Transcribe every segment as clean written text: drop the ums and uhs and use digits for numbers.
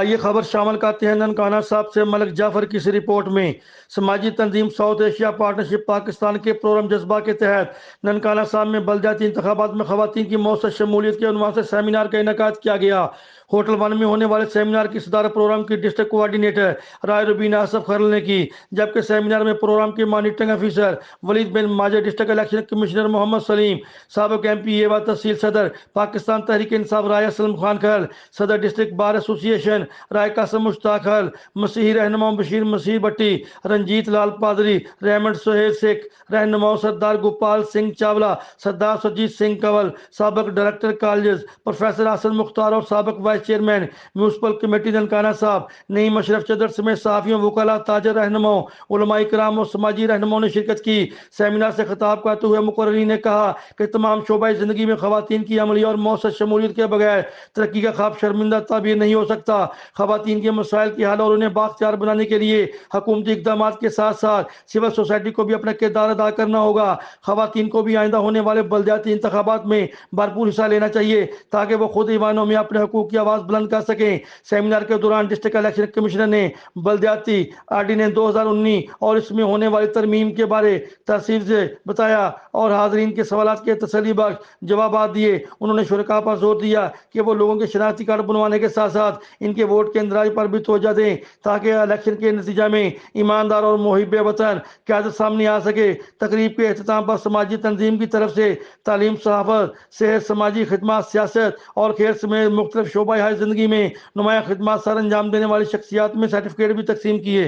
آئیے خبر شامل کرتے ہیں ننکانہ صاحب سے ملک جعفر کی اس رپورٹ میں۔ سماجی تنظیم ساؤتھ ایشیا پارٹنرشپ پاکستان کے پروگرام جذبہ کے تحت ننکانہ صاحب میں بلدیاتی انتخابات میں خواتین کی مؤثر شمولیت کے عنوان سے سیمینار کا انعقاد کیا گیا۔ ہوٹل ون میں ہونے والے سیمینار کی صدارت پروگرام کی ڈسٹرکٹ کوارڈینیٹر رائے روبینہ اسف خرل نے کی، جبکہ سیمینار میں پروگرام کے مانیٹرنگ افیسر ولید بن ماجد، ڈسٹرکٹ الیکشن کمشنر محمد سلیم، سابق ایم پی اے و تحصیل صدر پاکستان تحریک انصاف رائے اسلم خان خرل، صدر ڈسٹرکٹ بار ایسوسی ایشن رائے قاسم مشتاق خرل، مسیحی رہنما بشیر مسیح بٹی، رنجیت لال پادری، ریمنڈ سہیل سکھ رہنما، سردار گوپال سنگھ چاولہ، سردار سرجیت سنگھ کنول، سابق ڈائریکٹر کالجز پروفیسر حسن مختار اور سابق vice chairman municipal committee Nankana صاحب، نعیم اشرف چدر سمیت صحافیوں، وکلاء، تاجر، رہنماؤں، علماء کرام اور سماجی رہنماؤں نے شرکت کی۔ سیمینار سے خطاب کرتے ہوئے مقررین نے کہا کہ تمام شعبۂ زندگی میں خواتین کی عملی اور مؤثر شمولیت کے بغیر ترقی کا خواب شرمندہ تعبیر نہیں ہو سکتا۔ خواتین کے مسائل کی حل اور انہیں بااختیار بنانے کے لیے حکومتی اقدامات کے ساتھ ساتھ سول سوسائٹی کو بھی اپنا کردار ادا کرنا ہوگا۔ خواتین کو بھی آئندہ ہونے والے بلدیاتی انتخابات میں بھرپور حصہ لینا چاہیے تاکہ وہ خود ایوانوں میں اپنے حقوق کی آواز بلند کر سکیں۔ سیمینار کے دوران ڈسٹرکٹ الیکشن کمشنر نے بلدیاتی آرڈیننس 2019 اور اس میں ہونے والی ترمیم کے بارے تفصیل سے بتایا اور حاضرین کے سوالات کے تسلی بخش جوابات دیے۔ انہوں نے شرکاء پر زور دیا کہ وہ لوگوں کے شناختی کارڈ بنوانے کے ساتھ ساتھ ان کے ووٹ کے اندراج پر بھی توجہ دیں تاکہ الیکشن کے نتیجہ میں ایماندار اور محب وطن قیادت سامنے آ سکے۔ تقریب کے اختتام پر سماجی تنظیم کی طرف سے تعلیم، صحافت، صحت، سماجی خدمات، سیاست اور کھیل سمیت مختلف شعبۂ زندگی میں نمایاں خدمات سر انجام دینے والی شخصیات میں سرٹیفکیٹ بھی تقسیم کیے۔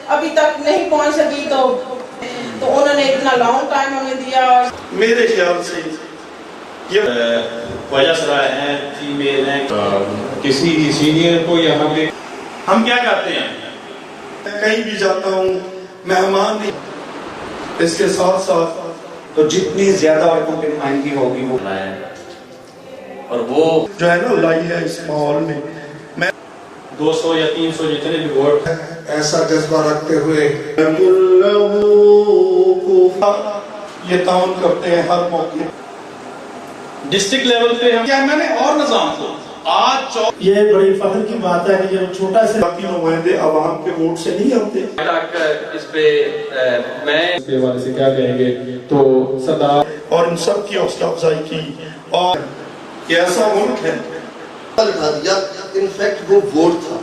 ابھی تک نہیں پہنچ سکی تو انہوں نے اتنا لانگ ٹائم ہمیں دیا۔ میرے خیال سے یہ وجہ سرائے ہیں، فیمیل ہیں، کسی سینئر کو یہاں پہ ہم کیا کرتے ہیں، کہیں بھی جاتا ہوں مہمان نہیں، اس کے ساتھ ساتھ تو جتنی زیادہ عورتوں کی نمائندگی ہوگی وہ اور وہ جو ہے نا لائی ہے اس ماحول میں، میں 200 یا 300 جتنے بھی ووٹ ایسا جذبہ رکھتے ہوئے یہ تعاون کرتے ہیں ہر موقع۔ ڈسٹرکٹ لیول پہ ہم کیا میں نے اور نظام کو آج یہ بڑی فخر کی بات ہے کہ جب چھوٹا سے باقی نمائندے عوام کے ووٹ سے نہیں ہوتے۔ اس پہ میں اس کے حوالے سے کیا کہیں گے تو صدار اور ان سب کی حوصلہ افزائی کی، اور یہ ایسا ملک ہے انفیکٹ وہ ووٹ تھا